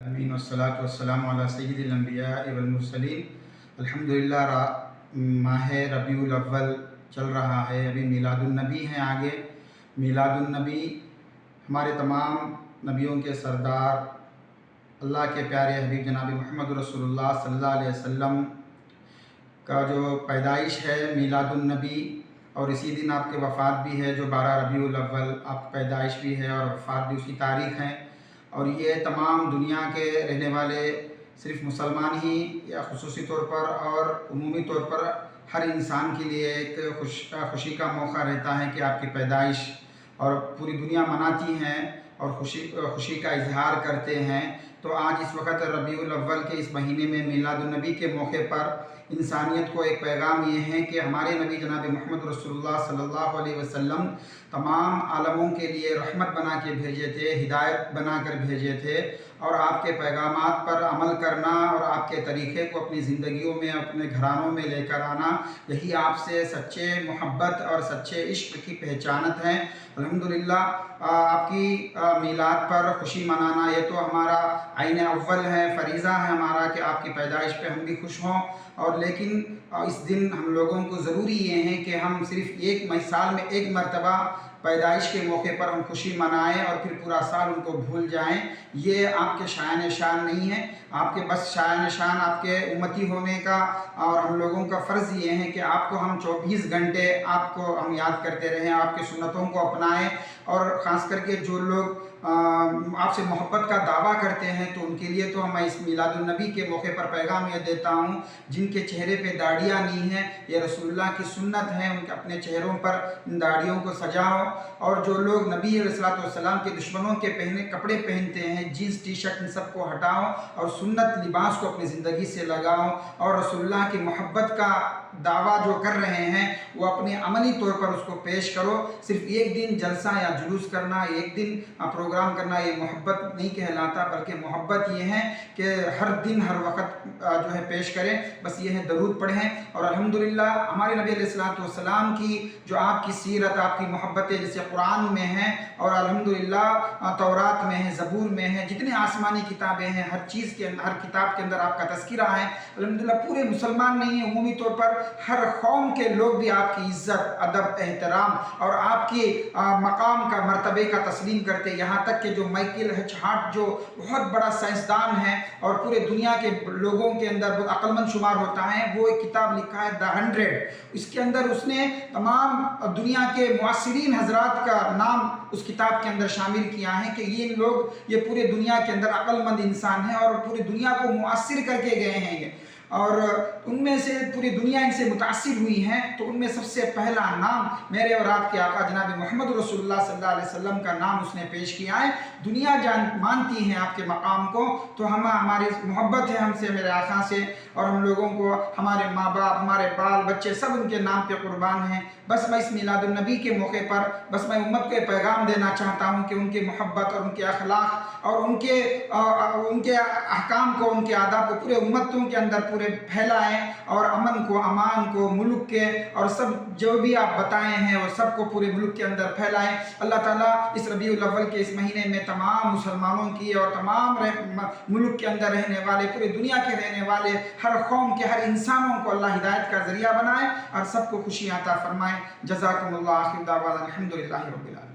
امین والصلاۃ والسلام علی سید الانبیاء والمرسلین۔ الحمدللہ ماہ ربیع الاول چل رہا ہے، ابھی میلاد النبی ہیں آگے۔ میلاد النبی ہمارے تمام نبیوں کے سردار اللہ کے پیارے حبیب جناب محمد رسول اللہ صلی اللہ علیہ وسلم کا جو پیدائش ہے میلاد النبی، اور اسی دن آپ کے وفات بھی ہے جو 12 ربیع الاول آپ کی پیدائش بھی ہے اور وفات بھی اسی تاریخ ہے۔ اور یہ تمام دنیا کے رہنے والے صرف مسلمان ہی یا خصوصی طور پر اور عمومی طور پر ہر انسان کے لیے ایک خوشی کا موقع رہتا ہے کہ آپ کی پیدائش اور پوری دنیا مناتی ہیں اور خوشی کا اظہار کرتے ہیں۔ تو آج اس وقت ربیع الاول کے اس مہینے میں میلاد النبی کے موقع پر انسانیت کو ایک پیغام یہ ہے کہ ہمارے نبی جناب محمد رسول اللہ صلی اللہ علیہ وسلم تمام عالموں کے لیے رحمت بنا کے بھیجے تھے، ہدایت بنا کر بھیجے تھے، اور آپ کے پیغامات پر عمل کرنا اور آپ کے طریقے کو اپنی زندگیوں میں اپنے گھرانوں میں لے کر آنا، یہی آپ سے سچے محبت اور سچے عشق کی پہچانت ہے۔ الحمدللہ آپ کی میلاد پر خوشی منانا یہ تو ہمارا عین اول ہے، فریضہ ہے ہمارا کہ آپ کی پیدائش پہ ہم بھی خوش ہوں، اور لیکن اس دن ہم لوگوں کو ضروری یہ ہے کہ ہم صرف سال میں ایک مرتبہ پیدائش کے موقع پر ہم خوشی منائیں اور پھر پورا سال ان کو بھول جائیں۔ یہ آپ کے شایان شان نہیں ہے، آپ کے بس شایان شان آپ کے امتی ہونے کا اور ہم لوگوں کا فرض یہ ہے کہ آپ کو ہم 24 گھنٹے آپ کو ہم یاد کرتے رہیں، آپ کے سنتوں کو اپنائیں، اور خاص کر کے جو لوگ آپ سے محبت کا دعویٰ کرتے ہیں تو ان کے لیے تو میں اس میلاد النبی کے موقع پر پیغام یہ دیتا ہوں، جن کے چہرے پہ داڑھیاں نہیں ہیں، یہ رسول اللہ کی سنت ہے، ان کے اپنے چہروں پر ان داڑھیوں کو سجاؤ، اور جو لوگ نبی علیہ السلام کے دشمنوں کے کپڑے پہنتے ہیں، جینس ٹی شرٹ، ان سب کو ہٹاؤ اور سنت لباس کو اپنی زندگی سے لگاؤ، اور رسول اللہ کی محبت کا دعویٰ جو کر رہے ہیں وہ اپنے عملی طور پر اس کو پیش کرو۔ صرف ایک دن جلسہ یا جلوس کرنا، ایک دن پروگرام کرنا یہ محبت نہیں کہلاتا، بلکہ محبت یہ ہے کہ ہر دن ہر وقت جو ہے پیش کریں، بس یہ ہے درود پڑھیں۔ اور الحمدللہ ہمارے نبی علیہ السلام کی جو آپ کی سیرت، آپ کی محبتیں جیسے قرآن میں ہیں اور الحمدللہ تورات میں ہے، زبور میں ہے، جتنے آسمانی کتابیں ہیں، ہر کتاب کے اندر آپ کا تذکرہ ہے۔ الحمدللہ پورے مسلمان نہیں ہیں، عمومی طور پر ہر قوم کے لوگ بھی آپ کی عزت، ادب، احترام اور آپ کی مقام کا، مرتبے کا تسلیم کرتے، یہاں تک کہ جو مائیکل ہارٹ جو بہت بڑا سائنسدان ہے اور پورے دنیا کے لوگوں کے اندر بہت عقل مند شمار ہوتا ہے، وہ ایک کتاب لکھا ہے The 100، اس کے اندر اس نے تمام دنیا کے معاصرین حضرات کا نام اس کتاب کے اندر شامل کیا ہے کہ یہ لوگ یہ پورے دنیا کے اندر عقل مند انسان ہیں اور پوری دنیا کو مؤثر کر کے گئے ہیں یہ، اور ان میں سے پوری دنیا ان سے متاثر ہوئی ہے۔ تو ان میں سب سے پہلا نام میرے اور آپ کے آقا جناب محمد رسول اللہ صلی اللہ علیہ وسلم کا نام اس نے پیش کیا ہے۔ دنیا مانتی ہے آپ کے مقام کو، تو ہماری محبت ہے ہم سے، میرے آقا سے، اور ہم لوگوں کو ہمارے ماں باپ، ہمارے بال بچے سب ان کے نام پہ قربان ہیں۔ بس میں اس میلاد النبی کے موقع پر بس میں امت کو پیغام دینا چاہتا ہوں کہ ان کی محبت اور ان کے اخلاق اور ان کے احکام کو، ان کے آداب کو پورے امتوں کے اندر پورے پھیلائیں، اور امن کو، امان کو، ملک کے اور سب جو بھی آپ بتائے ہیں وہ سب کو پورے ملک کے اندر پھیلائیں۔ اللہ تعالیٰ اس ربیع الاول کے اس مہینے میں تمام مسلمانوں کی اور تمام ملک کے اندر رہنے والے، پورے دنیا کے رہنے والے، ہر قوم کے ہر انسانوں کو اللہ ہدایت کا ذریعہ بنائے اور سب کو خوشی عطا فرمائے۔ جزاکم اللہ، آخر دعوانا الحمدللہ رب العالمین۔